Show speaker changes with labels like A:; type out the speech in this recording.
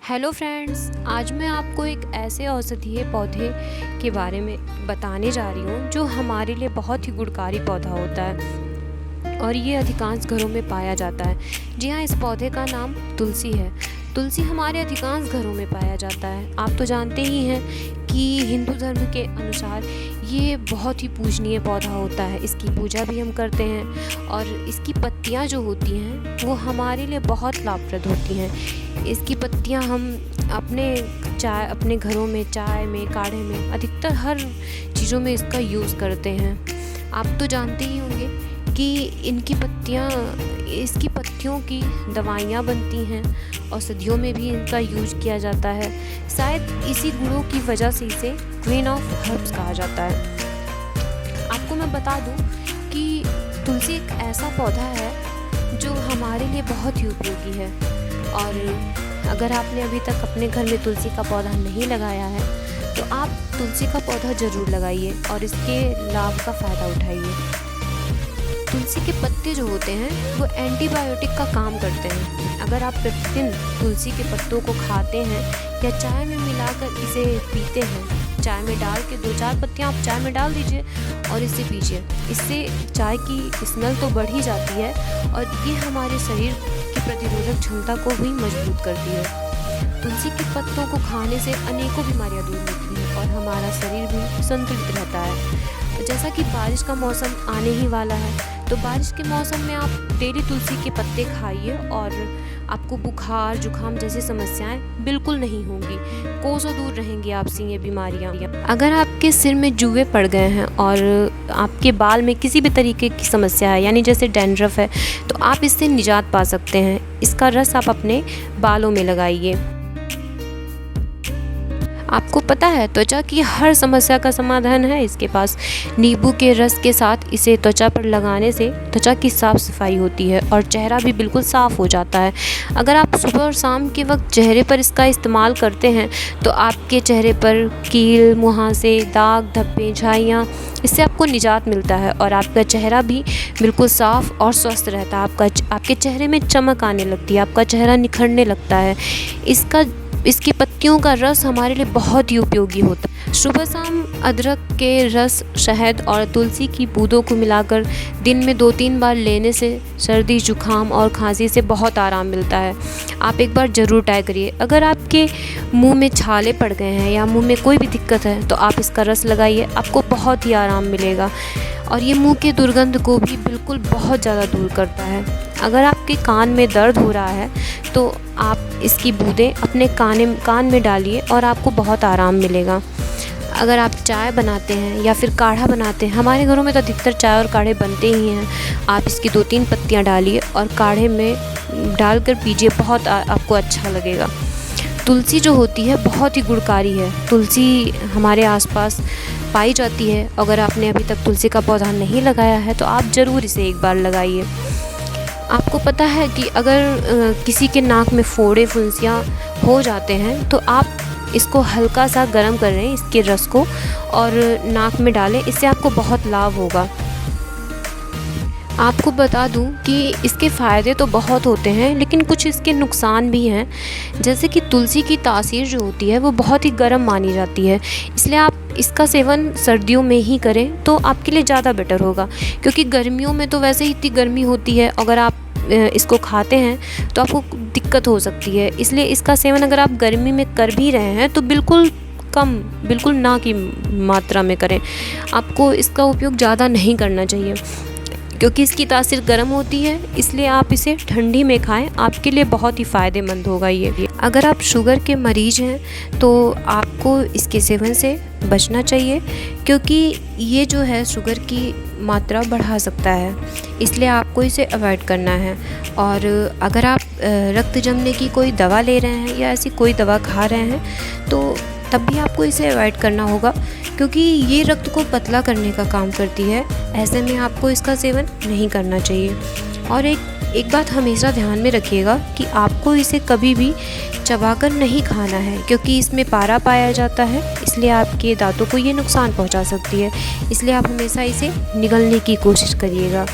A: Hello friends, आज मैं आपको एक ऐसे औषधीय पौधे के बारे में बताने जा रही हूँ जो हमारे लिए बहुत ही गुणकारी पौधा होता है और ये अधिकांश घरों में पाया जाता है। जी हाँ, इस पौधे का नाम तुलसी है। तुलसी हमारे अधिकांश घरों में पाया जाता है। आप तो जानते ही हैं कि हिंदू धर्म के अनुसार ये बहुत ही पूजनीय पौधा होता है। इसकी पूजा भी हम करते हैं और इसकी पत्तियाँ जो होती हैं वो हमारे लिए बहुत लाभप्रद होती हैं। इसकी पत्तियाँ हम अपने घरों में, चाय में, काढ़े में, अधिकतर हर चीज़ों में इसका यूज़ करते हैं। आप तो जानते ही होंगे कि इसकी पत्तियों की दवाइयाँ बनती हैं, औषधियों में भी इनका यूज किया जाता है। शायद इसी गुणों की वजह से इसे क्वीन ऑफ हर्ब्स कहा जाता है। आपको मैं बता दूं कि तुलसी एक ऐसा पौधा है जो हमारे लिए बहुत ही उपयोगी है और अगर आपने अभी तक अपने घर में तुलसी का पौधा नहीं लगाया है तो आप तुलसी का पौधा ज़रूर लगाइए और इसके लाभ का फ़ायदा उठाइए। तुलसी के पत्ते जो होते हैं वो एंटीबायोटिक का काम करते हैं। अगर आप प्रतिदिन तुलसी के पत्तों को खाते हैं या चाय में मिलाकर इसे पीते हैं, चाय में डाल के 2-4 पत्तियाँ आप चाय में डाल दीजिए और इसे पीजिए। इससे चाय की स्मेल तो बढ़ ही जाती है और ये हमारे शरीर की प्रतिरोधक क्षमता को भी मजबूत करती है। तुलसी के पत्तों को खाने से अनेकों बीमारियां दूर होती हैं और हमारा शरीर भी संतुलित रहता है। जैसा कि बारिश का मौसम आने ही वाला है तो बारिश के मौसम में आप डेली तुलसी के पत्ते खाइए और आपको बुखार, जुखाम जैसी समस्याएं बिल्कुल नहीं होंगी। कोसों दूर रहेंगी आपसे ये बीमारियां। अगर आपके सिर में जुए पड़ गए हैं और आपके बाल में किसी भी तरीके की समस्या है, यानी जैसे डैंड्रफ है, तो आप इससे निजात पा सकते हैं। इसका रस आप अपने बालों में लगाइए। आपको पता है त्वचा की हर समस्या का समाधान है इसके पास। नींबू के रस के साथ इसे त्वचा पर लगाने से त्वचा की साफ सफाई होती है और चेहरा भी बिल्कुल साफ हो जाता है। अगर आप सुबह और शाम के वक्त चेहरे पर इसका इस्तेमाल करते हैं तो आपके चेहरे पर कील, मुहासे, दाग, धब्बे, झाइयाँ, इससे आपको निजात मिलता है और आपका चेहरा भी बिल्कुल साफ और स्वस्थ रहता है। आपके चेहरे में चमक आने लगती है, आपका चेहरा निखरने लगता है। इसकी पत्तियों का रस हमारे लिए बहुत ही उपयोगी होता है। सुबह शाम अदरक के रस, शहद और तुलसी की बूंदों को मिलाकर दिन में 2-3 बार लेने से सर्दी, जुखाम और खांसी से बहुत आराम मिलता है। आप एक बार ज़रूर ट्राई करिए। अगर आपके मुंह में छाले पड़ गए हैं या मुंह में कोई भी दिक्कत है तो आप इसका रस लगाइए, आपको बहुत ही आराम मिलेगा और ये मुंह के दुर्गंध को भी बिल्कुल बहुत ज़्यादा दूर करता है। अगर आपके कान में दर्द हो रहा है तो आप इसकी बूंदें अपने कान में डालिए और आपको बहुत आराम मिलेगा। अगर आप चाय बनाते हैं या फिर काढ़ा बनाते हैं, हमारे घरों में तो अधिकतर चाय और काढ़े बनते ही हैं, आप इसकी 2-3 पत्तियां डालिए और काढ़े में डालकर पीजिए, बहुत आपको अच्छा लगेगा। तुलसी जो होती है बहुत ही गुणकारी है। तुलसी हमारे आसपास पाई जाती है। अगर आपने अभी तक तुलसी का पौधा नहीं लगाया है तो आप ज़रूर इसे एक बार लगाइए। आपको पता है कि अगर किसी के नाक में फोड़े, फुंसियाँ हो जाते हैं तो आप इसको हल्का सा गर्म कर लें, इसके रस को, और नाक में डालें, इससे आपको बहुत लाभ होगा। आपको बता दूं कि इसके फ़ायदे तो बहुत होते हैं लेकिन कुछ इसके नुकसान भी हैं। जैसे कि तुलसी की तासीर जो होती है वो बहुत ही गर्म मानी जाती है, इसलिए आप इसका सेवन सर्दियों में ही करें तो आपके लिए ज़्यादा बेटर होगा, क्योंकि गर्मियों में तो वैसे ही इतनी गर्मी होती है। अगर आप इसको खाते हैं तो आपको दिक्कत हो सकती है, इसलिए इसका सेवन अगर आप गर्मी में कर भी रहे हैं तो बिल्कुल कम, बिल्कुल ना की मात्रा में करें। आपको इसका उपयोग ज़्यादा नहीं करना चाहिए क्योंकि इसकी तासीर गर्म होती है, इसलिए आप इसे ठंडी में खाएं, आपके लिए बहुत ही फ़ायदेमंद होगा ये। अगर आप शुगर के मरीज़ हैं तो आपको इसके सेवन से बचना चाहिए, क्योंकि ये जो है शुगर की मात्रा बढ़ा सकता है, इसलिए आपको इसे अवॉइड करना है। और अगर आप रक्त जमने की कोई दवा ले रहे हैं या ऐसी कोई दवा खा रहे हैं तो तब भी आपको इसे अवॉइड करना होगा, क्योंकि ये रक्त को पतला करने का काम करती है। ऐसे में आपको इसका सेवन नहीं करना चाहिए। और एक बात हमेशा ध्यान में रखिएगा कि आपको इसे कभी भी चबाकर नहीं खाना है, क्योंकि इसमें पारा पाया जाता है, इसलिए आपके दांतों को ये नुकसान पहुंचा सकती है। इसलिए आप हमेशा इसे निगलने की कोशिश करिएगा।